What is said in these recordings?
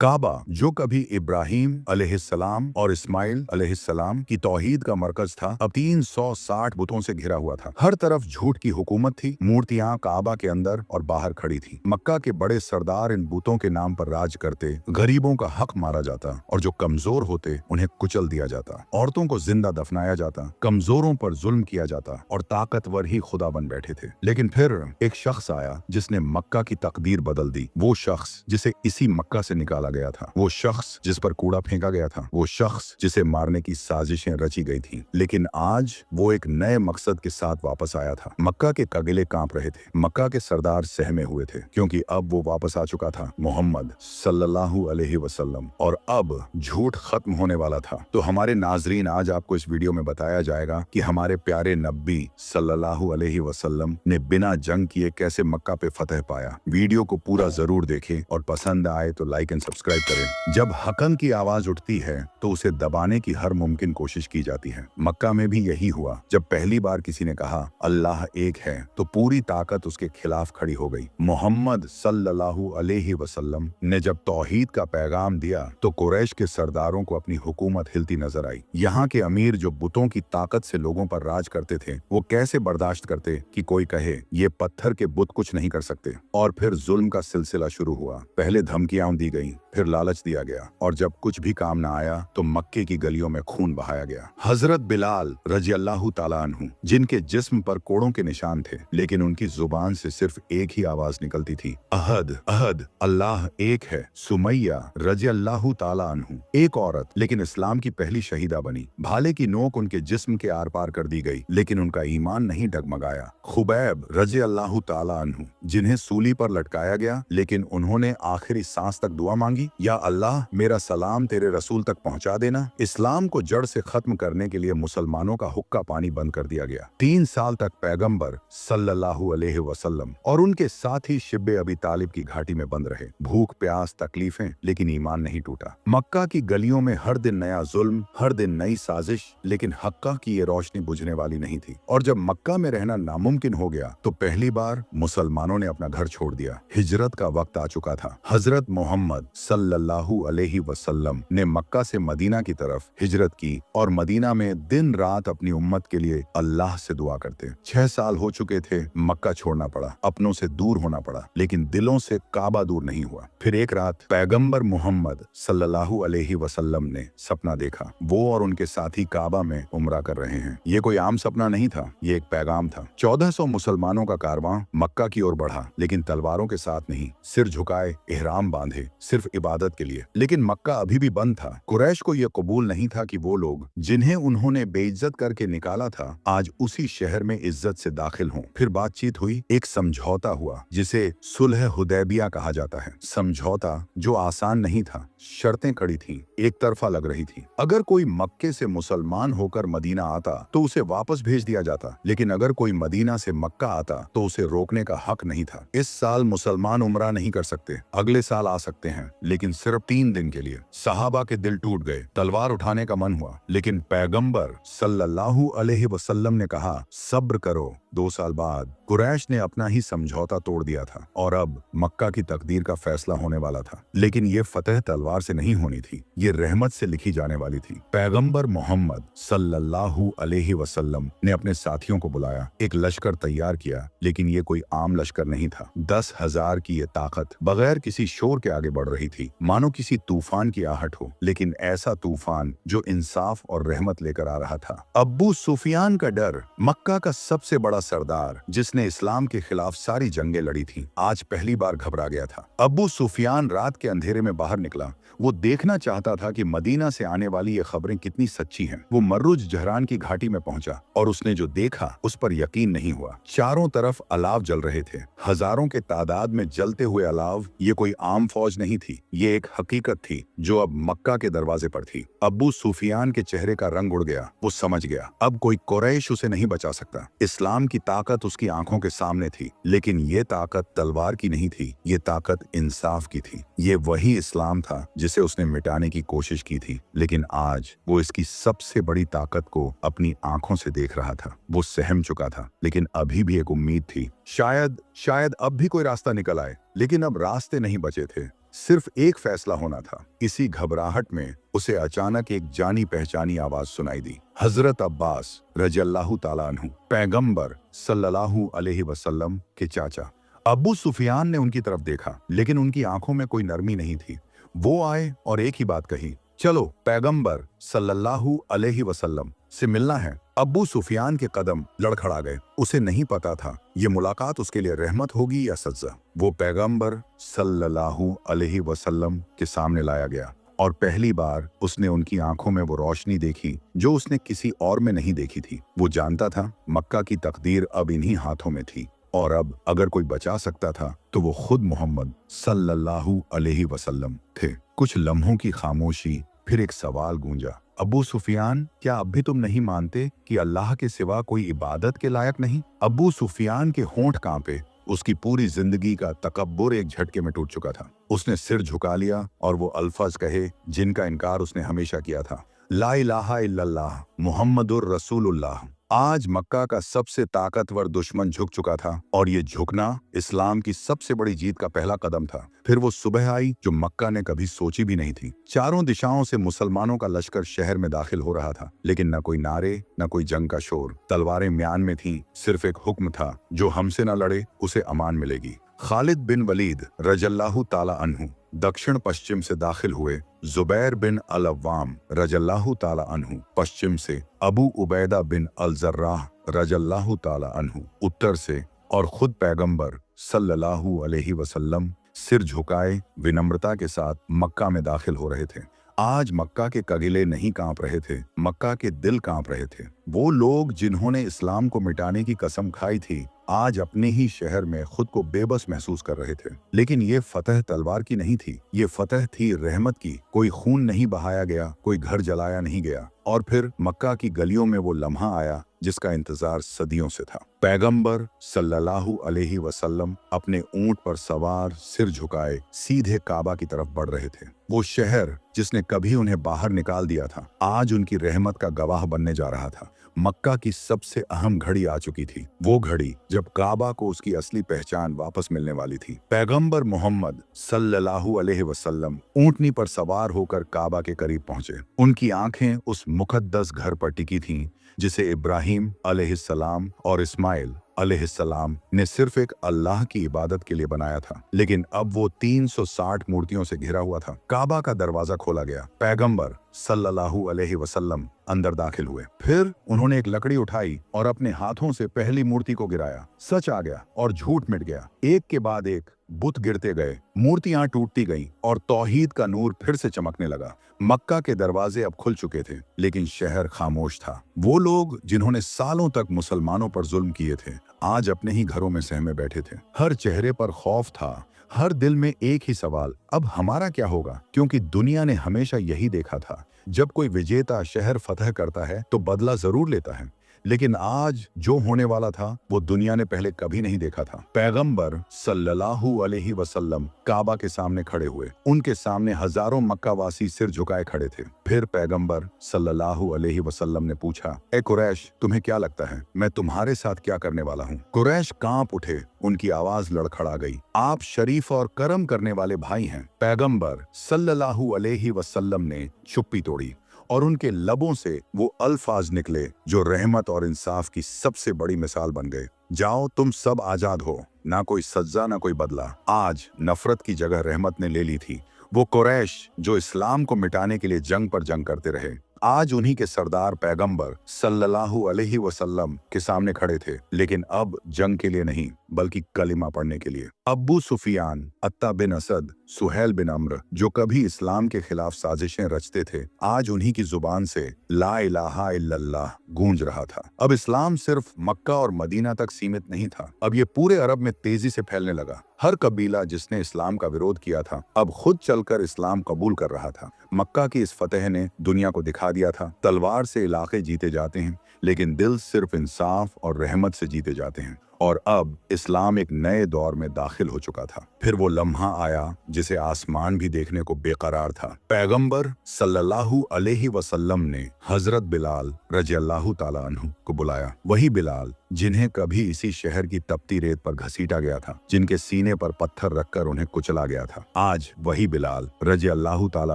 काबा, जो कभी इब्राहिम अलैहिस्सलाम और इस्माइल अलैहिस्सलाम की तौहीद का मरकज था, अब 360 बुतों से घिरा हुआ था। हर तरफ झूठ की हुकूमत थी। मूर्तियां काबा के अंदर और बाहर खड़ी थी। मक्का के बड़े सरदार इन बुतों के नाम पर राज करते। गरीबों का हक मारा जाता और जो कमजोर होते उन्हें कुचल दिया जाता। औरतों को जिंदा दफनाया जाता, कमजोरों पर जुल्म किया जाता और ताकतवर ही खुदा बन बैठे थे। लेकिन फिर एक शख्स आया जिसने मक्का की तकदीर बदल दी। वो शख्स जिसे इसी मक्का से निकाला गया था, वो शख्स जिस पर कूड़ा फेंका गया था, वो शख्स जिसे मारने की साजिशें रची गई थी। लेकिन आज वो एक नए मकसद के साथ वापस आया था। मक्का के कबीले कांप रहे थे, मक्का के सरदार सहमे हुए थे, क्योंकि अब वो वापस आ चुका था, मोहम्मद सल्लल्लाहु अलैहि वसल्लम, और अब झूठ खत्म होने वाला था। तो हमारे नाजरीन, आज आपको इस वीडियो में बताया जाएगा कि हमारे प्यारे नबी सल्लल्लाहु अलैहि वसल्लम ने बिना जंग किए कैसे मक्का पे फतह पाया। वीडियो को पूरा जरूर देखें और पसंद आए तो लाइक एंड सब्सक्राइब करें। जब हकन की आवाज उठती है तो उसे दबाने की हर मुमकिन कोशिश की जाती है। मक्का में भी यही हुआ। जब पहली बार किसी ने कहा अल्लाह एक है तो पूरी ताकत उसके खिलाफ खड़ी हो गई। मोहम्मद सल्लल्लाहु अलैहि वसल्लम ने जब तौहीद का पैगाम दिया तो कुरैश के सरदारों को अपनी हुकूमत हिलती नजर आई। यहाँ के अमीर जो बुतों की ताकत से लोगों पर राज करते थे, वो कैसे बर्दाश्त करते कि कोई कहे ये पत्थर के बुत कुछ नहीं कर सकते। और फिर जुल्म का सिलसिला शुरू हुआ। पहले धमकियां दी गई, फिर लालच दिया गया, और जब कुछ भी काम न आया तो मक्के की गलियों में खून बहाया गया। हजरत बिलाल रजी अल्लाह ताला अन्हु, जिनके जिस्म पर कोड़ों के निशान थे, लेकिन उनकी जुबान से सिर्फ एक ही आवाज निकलती थी, अहद अहद, अल्लाह एक है। सुमैया रजी अल्लाह ताला अन्हु, एक औरत लेकिन इस्लाम की पहली शहीदा बनी। भाले की नोक उनके जिस्म के आर पार कर दी गई, लेकिन उनका ईमान नहीं डगमगाया। खुबैब रजी अल्लाह ताला अन्हु, जिन्हें सूली पर लटकाया गया, लेकिन उन्होंने आखिरी सांस तक दुआ मांगी, या अल्लाह मेरा सलाम तेरे रसूल तक पहुंचा देना। इस्लाम को जड़ से खत्म करने के लिए मुसलमानों का हुक्का पानी बंद कर दिया गया। 3 साल तक पैगंबर सल्लल्लाहु अलैहि वसल्लम और उनके साथी शिब्बे अबी तालिब की घाटी में बंद रहे। भूख प्यास तकलीफें, लेकिन ईमान नहीं टूटा। मक्का की गलियों में हर दिन नया जुल्म, हर दिन नई साजिश, लेकिन हक्का की ये रोशनी बुझने वाली नहीं थी। और जब मक्का में रहना नामुमकिन हो गया तो पहली बार मुसलमानों ने अपना घर छोड़ दिया। हिजरत का वक्त आ चुका था। हजरत मोहम्मद सल्लल्लाहु अलैहि वसल्लम ने मक्का से मदीना की तरफ हिजरत की और मदीना में दिन रात अपनी उम्मत के लिए अल्लाह से दुआ करते। 6 साल हो चुके थे, मक्का छोड़ना पड़ा, अपनों से दूर होना पड़ा, लेकिन दिलों से काबा दूर नहीं हुआ। फिर एक रात पैगंबर मोहम्मद सल्लल्लाहु अलैहि वसल्लम ने सपना देखा। वो और उनके साथी काबा में उम्रा कर रहे हैं। ये कोई आम सपना नहीं था, ये एक पैगाम था। 1400 मुसलमानों का कारवां मक्का की ओर बढ़ा, लेकिन तलवारों के साथ नहीं, सिर झुकाए, इहराम बांधे, सिर्फ इबादत के लिए। लेकिन मक्का अभी भी बंद था। कुरैश को यह कबूल नहीं था कि वो लोग जिन्हें उन्होंने बेइज्जत करके निकाला था, आज उसी शहर में इज्जत से दाखिल हों। फिर बातचीत हुई, एक समझौता हुआ जिसे सुलह हुदैबिया कहा जाता है। समझौता जो आसान नहीं था, शर्तें कड़ी थी, एक तरफा लग रही थी। अगर कोई मक्के से मुसलमान होकर मदीना आता तो उसे वापस भेज दिया जाता, लेकिन अगर कोई मदीना से मक्का आता तो उसे रोकने का हक नहीं था। इस साल मुसलमान उम्रा नहीं कर सकते, अगले साल आ सकते हैं, लेकिन सिर्फ 3 दिन के लिए। सहाबा के दिल टूट गए, तलवार उठाने का मन हुआ, लेकिन पैगंबर सल्लल्लाहु अलैहि वसल्लम ने कहा सब्र करो। 2 साल बाद कुरैश ने अपना ही समझौता तोड़ दिया था और अब मक्का की तकदीर का फैसला होने वाला था। लेकिन ये फतह तलवार से नहीं होनी थी, ये रहमत से लिखी जाने वाली थी। पैगंबर मोहम्मद सल्लल्लाहु अलैहि वसल्लम ने अपने साथियों को बुलाया, एक लश्कर तैयार किया, लेकिन ये कोई आम लश्कर नहीं था। 10,000 की ये ताकत बगैर किसी शोर के आगे बढ़ रही थी, मानो किसी तूफान की आहट हो, लेकिन ऐसा तूफान जो इंसाफ और रहमत लेकर आ रहा था। अब्बू सुफियान का डर, मक्का का सबसे बड़ा सरदार जिसने इस्लाम के खिलाफ सारी जंगें लड़ी थी, आज पहली बार घबरा गया था। अब्बू सुफियान रात के अंधेरे में बाहर निकला। वो देखना चाहता था कि मदीना से आने वाली ये खबरें कितनी सच्ची हैं। वो मर्रुज जहरान की घाटी में पहुंचा और उसने जो देखा उस पर यकीन नहीं हुआ। चारों तरफ अलाव जल रहे थे, हजारों के तादाद में जलते हुए अलाव। ये कोई आम फौज नहीं थी, ये एक हकीकत थी जो अब मक्का के दरवाजे पर थी। अब्बू सुफियान के चेहरे का रंग उड़ गया। वो समझ गया अब कोई कुरैश उसे नहीं बचा सकता। इस्लाम की ताकत उसकी आंखों के सामने थी, लेकिन ये ताकत तलवार की नहीं थी, ये ताकत इंसाफ की थी। ये वही इस्लाम था जिसे उसने मिटाने की कोशिश की थी, लेकिन आज वो इसकी सबसे बड़ी ताकत को अपनी आंखों से देख रहा था। वो सहम चुका था, लेकिन अभी भी एक उम्मीद थी, शायद अब भी कोई रास्ता निकल आए। लेकिन अब रास्ते नहीं बचे थे, सिर्फ एक फैसला होना था। इसी घबराहट में उसे अचानक एक जानी पहचानी आवाज सुनाई दी। हजरत अब्बास रज़ियल्लाहु ताला अन्हु, पैगंबर सल्लल्लाहु अलैहि वसल्लम के चाचा। अबू सुफियान ने उनकी तरफ देखा, लेकिन उनकी आंखों में कोई नरमी नहीं थी। वो आए और एक ही बात कही, चलो पैगंबर सल्लल्लाहु अलैहि वसल्लम से मिलना है। अबू सुफियान के कदम लड़खड़ा गए। उसे नहीं पता था ये मुलाकात उसके लिए रहमत होगी या सज़ा। वो पैगंबर सल्लल्लाहु अलैहि वसल्लम के सामने लाया गया और पहली बार उसने उनकी आंखों में वो रोशनी देखी जो उसने किसी और में नहीं देखी थी। वो जानता था मक्का की तकदीर अब इन्हीं हाथों में थी और अब अगर कोई बचा सकता था तो वो खुद मोहम्मद सल्लल्लाहु अलैहि वसल्लम थे। कुछ लम्हों की खामोशी, फिर एक सवाल गूंजा, अबू सुफियान, क्या अब भी तुम नहीं मानते कि अल्लाह के सिवा कोई इबादत के लायक नहीं? अबू सुफियान के होंठ कांपे। उसकी पूरी जिंदगी का तकब्बुर एक झटके में टूट चुका था। उसने सिर झुका लिया और वो अल्फाज कहे जिनका इनकार उसने हमेशा किया था, ला इलाहा इल्लल्लाह मुहम्मदुर रसूलुल्लाह। आज मक्का का सबसे ताकतवर दुश्मन झुक चुका था और ये झुकना इस्लाम की सबसे बड़ी जीत का पहला कदम था। फिर वो सुबह आई जो मक्का ने कभी सोची भी नहीं थी। चारों दिशाओं से मुसलमानों का लश्कर शहर में दाखिल हो रहा था, लेकिन न कोई नारे, न कोई जंग का शोर। तलवारें म्यान में थीं, सिर्फ एक हुक्म था, जो हमसे न लड़े उसे अमान मिलेगी। खालिद बिन वलीद रज़ियल्लाहु ताला अन्हु दक्षिण पश्चिम से दाखिल हुए। जुबैर बिन अल अव्वाम रज़ियल्लाहु ताला अन्हु पश्चिम से, अबू उबैदा बिन अल जर्राह रज़ियल्लाहु ताला अन्हु उत्तर से और खुद पैगंबर सल्लल्लाहु अलैहि वसल्लम सिर झुकाए विनम्रता के साथ मक्का में दाखिल हो रहे थे। आज मक्का के कगीले नहीं कांप रहे थे, मक्का के दिल कांप रहे थे। वो लोग जिन्होंने इस्लाम को मिटाने की कसम खाई थी, आज अपने ही शहर में खुद को बेबस महसूस कर रहे थे। लेकिन ये फतह तलवार की नहीं थी, ये फतह थी रहमत की। कोई खून नहीं बहाया गया, कोई घर जलाया नहीं गया। और फिर मक्का की गलियों में वो लम्हा आया जिसका इंतजार सदियों से था। पैगंबर सल्लल्लाहु अलैहि वसल्लम अपने ऊंट पर सवार, सिर झुकाए, सीधे काबा की तरफ बढ़ रहे थे। वो शहर जिसने कभी उन्हें बाहर निकाल दिया था, आज उनकी रहमत का गवाह बनने जा रहा था। मक्का की सबसे अहम घड़ी आ चुकी थी, वो घड़ी जब काबा को उसकी असली पहचान वापस मिलने वाली थी। पैगंबर मोहम्मद सल्लल्लाहु अलैहि वसल्लम ऊंटनी पर सवार होकर काबा के करीब पहुंचे। उनकी आंखें उस मुकद्दस घर पर टिकी थीं जिसे इब्राहिम अलैहिस्सलाम और इस्माइल अलैहिस्सलाम ने सिर्फ एक अल्लाह की इबादत के लिए बनाया था, लेकिन अब वो 360 मूर्तियों से घिरा हुआ था। काबा का दरवाजा खोला गया। पैगंबर सल्लल्लाहु अलैहि वसल्लम अंदर दाखिल हुए। फिर उन्होंने एक लकड़ी उठाई और अपने हाथों से पहली मूर्ति को गिराया। सच आ गया और झूठ मिट गया। एक के बाद एक बुत गिरते गए, मूर्तियां टूटती गईं और तौहीद का नूर फिर से चमकने लगा। मक्का के दरवाजे अब खुल चुके थे, लेकिन शहर खामोश था। वो लोग जिन्होंने सालों तक मुसलमानों पर जुल्म किए थे, आज अपने ही घरों में सहमे बैठे थे। हर चेहरे पर खौफ था, हर दिल में एक ही सवाल, अब हमारा क्या होगा? क्योंकि दुनिया ने हमेशा यही देखा था, जब कोई विजेता शहर फतह करता है तो बदला जरूर लेता है, लेकिन आज जो होने वाला था वो दुनिया ने पहले कभी नहीं देखा था। पैगंबर सल्लल्लाहु अलैहि वसल्लम काबा के सामने खड़े हुए। उनके सामने हजारों मक्का वासी सिर झुकाए खड़े थे। फिर पैगंबर सल्लल्लाहु अलैहि वसल्लम ने पूछा, ए कुरैश, तुम्हें क्या लगता है मैं तुम्हारे साथ क्या करने वाला हूँ? कुरैश कांप उठे, उनकी आवाज लड़खड़ा गई। आप शरीफ और करम करने वाले भाई हैं। पैगंबर सल्लल्लाहु अलैहि वसल्लम ने चुप्पी तोड़ी और उनके लबों से वो अल्फाज निकले जो रहमत और इंसाफ की सबसे बड़ी मिसाल बन गए। जाओ, तुम सब आजाद हो, ना कोई सज्जा ना कोई बदला। आज नफरत की जगह रहमत ने ले ली थी। वो कुरैश जो इस्लाम को मिटाने के लिए जंग पर जंग करते रहे, आज उन्हीं के सरदार पैगंबर सल्लल्लाहु अलैहि वसल्लम के सामने खड़े थे, लेकिन अब जंग के लिए नहीं बल्कि कलिमा पढ़ने के लिए। अब्बू सुफियान, अत्ता बिन असद, सुहेल बिन अम्र जो कभी इस्लाम के खिलाफ साजिशें रचते थे, आज उन्हीं की जुबान से ला इलाहा इल्लल्लाह गूंज रहा था। अब इस्लाम सिर्फ मक्का और मदीना तक सीमित नहीं था, अब ये पूरे अरब में तेजी से फैलने लगा। हर कबीला जिसने इस्लाम का विरोध किया था अब खुद चलकर इस्लाम कबूल कर रहा था। मक्का की इस फतह ने दुनिया को दिखा दिया था, तलवार से इलाके जीते जाते हैं, लेकिन दिल सिर्फ इंसाफ और रहमत से जीते जाते हैं। और अब इस्लाम एक नए दौर में दाखिल हो चुका था। फिर वो लम्हा आया जिसे आसमान भी देखने को बेकरार था। पैगंबर सल्लल्लाहु अलैहि वसल्लम ने हजरत बिलाल रज़ियल्लाहु ताला अन्हु को बुलाया। वही बिलाल जिन्हें कभी इसी शहर की तपती रेत पर घसीटा गया था, जिनके सीने पर पत्थर रखकर उन्हें कुचला गया था। आज वही बिलाल रज़ी अल्लाह ताला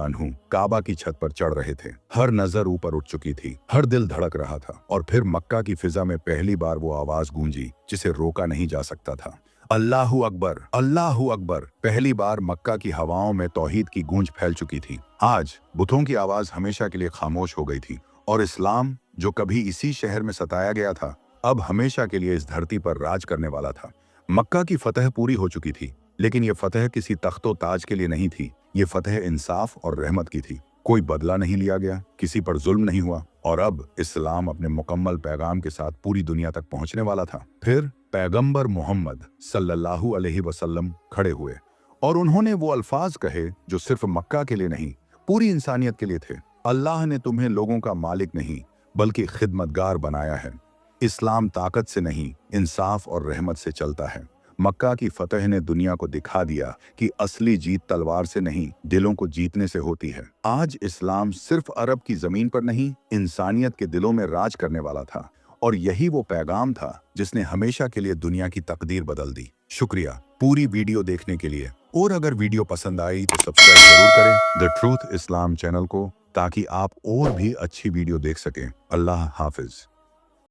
अन्हु काबा की छत पर चढ़ रहे थे। हर नजर ऊपर उठ चुकी थी, हर दिल धड़क रहा था। और फिर मक्का की फिजा में पहली बार वो आवाज गूंजी जिसे रोका नहीं जा सकता था। अल्लाहू अकबर, अल्लाहू अकबर। पहली बार मक्का की हवाओं में तौहीद की गूंज फैल चुकी थी। आज बुतों की आवाज हमेशा के लिए खामोश हो गई थी और इस्लाम, जो कभी इसी शहर में सताया गया था, अब हमेशा के लिए इस धरती पर राज करने वाला था। मक्का की फतह पूरी हो चुकी थी, लेकिन ये फतह किसी तख्तो ताज के लिए नहीं थी। ये फतह इंसाफ और रहमत की थी। कोई बदला नहीं लिया गया, किसी पर जुल्म नहीं हुआ, और अब इस्लाम अपने मुकम्मल पैगाम के साथ पूरी दुनिया तक पहुंचने वाला था। फिर पैगंबर मोहम्मद सल्लल्लाहु अलैहि वसल्लम खड़े हुए और उन्होंने वो अल्फाज कहे जो सिर्फ मक्का के लिए नहीं, पूरी इंसानियत के लिए थे। अल्लाह ने तुम्हें लोगों का मालिक नहीं बल्कि खिदमतगार बनाया है। इस्लाम ताकत से नहीं, इंसाफ और रहमत से चलता है। मक्का की फतह ने दुनिया को दिखा दिया कि असली जीत तलवार से नहीं, दिलों को जीतने से होती है। आज इस्लाम सिर्फ अरब की जमीन पर नहीं, इंसानियत के दिलों में राज करने वाला था। और यही वो पैगाम था जिसने हमेशा के लिए दुनिया की तकदीर बदल दी। शुक्रिया पूरी वीडियो देखने के लिए। और अगर वीडियो पसंद आई तो सब्सक्राइब जरूर करें द ट्रूथ इस्लाम चैनल को, ताकि आप और भी अच्छी वीडियो देख सकें। अल्लाह हाफिज।